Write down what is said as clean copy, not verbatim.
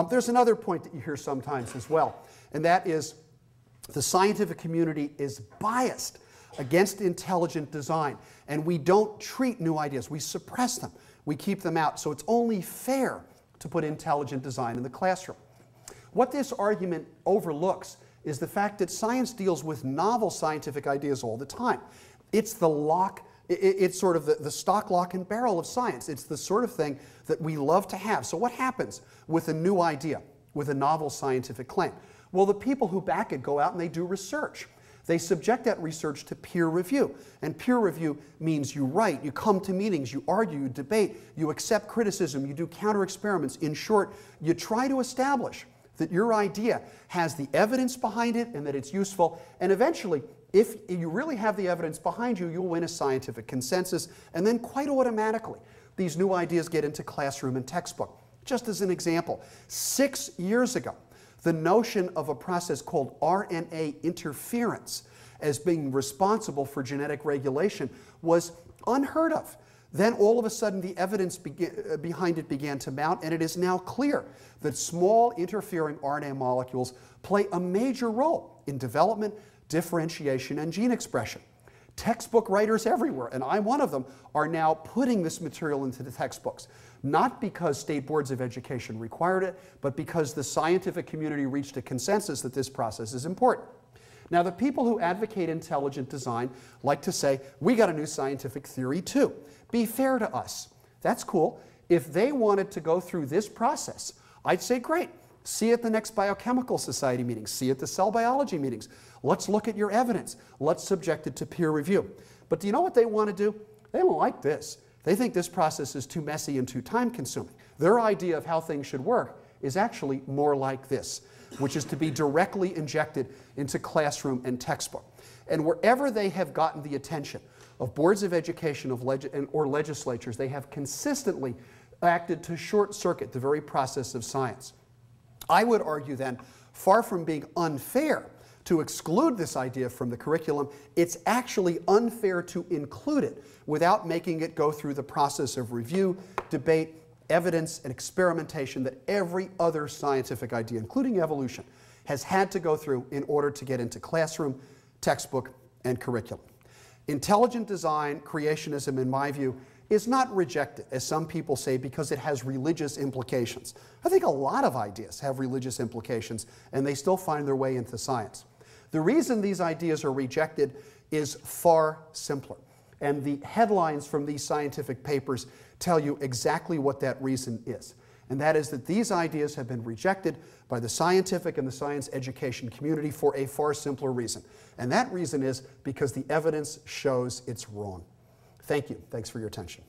There's another point that you hear sometimes as well, and that is the scientific community is biased against intelligent design, and we don't treat new ideas. We suppress them. We keep them out. So it's only fair to put intelligent design in the classroom. What this argument overlooks is the fact that science deals with novel scientific ideas all the time. It's the lock, it's sort of the stock, lock, and barrel of science. It's the sort of thing that we love to have. So what happens with a new idea, with a novel scientific claim? Well, the people who back it go out and they do research. They subject that research to peer review. And peer review means you write, you come to meetings, you argue, you debate, you accept criticism, you do counter experiments. In short, you try to establish that your idea has the evidence behind it and that it's useful. And eventually, if you really have the evidence behind you, you'll win a scientific consensus. And then quite automatically, these new ideas get into classroom and textbook. Just as an example, 6 years ago, the notion of a process called RNA interference as being responsible for genetic regulation was unheard of. Then all of a sudden the evidence behind it began to mount, and it is now clear that small interfering RNA molecules play a major role in development, differentiation, and gene expression. Textbook writers everywhere, and I'm one of them, are now putting this material into the textbooks. Not because state boards of education required it, but because the scientific community reached a consensus that this process is important. Now, the people who advocate intelligent design like to say, we got a new scientific theory too. Be fair to us. That's cool. If they wanted to go through this process, I'd say, great. See you at the next Biochemical Society meetings. See you at the cell biology meetings. Let's look at your evidence. Let's subject it to peer review. But do you know what they want to do? They don't like this. They think this process is too messy and too time-consuming. Their idea of how things should work is actually more like this, which is to be directly injected into classroom and textbook. And wherever they have gotten the attention of boards of education or legislatures, they have consistently acted to short-circuit the very process of science. I would argue then, far from being unfair to exclude this idea from the curriculum, it's actually unfair to include it without making it go through the process of review, debate, evidence, and experimentation that every other scientific idea, including evolution, has had to go through in order to get into classroom, textbook, and curriculum. Intelligent design, creationism, in my view, is not rejected, as some people say, because it has religious implications. I think a lot of ideas have religious implications, and they still find their way into science. The reason these ideas are rejected is far simpler, and the headlines from these scientific papers tell you exactly what that reason is. And that is that these ideas have been rejected by the scientific and the science education community for a far simpler reason. And that reason is because the evidence shows it's wrong. Thank you. Thanks for your attention.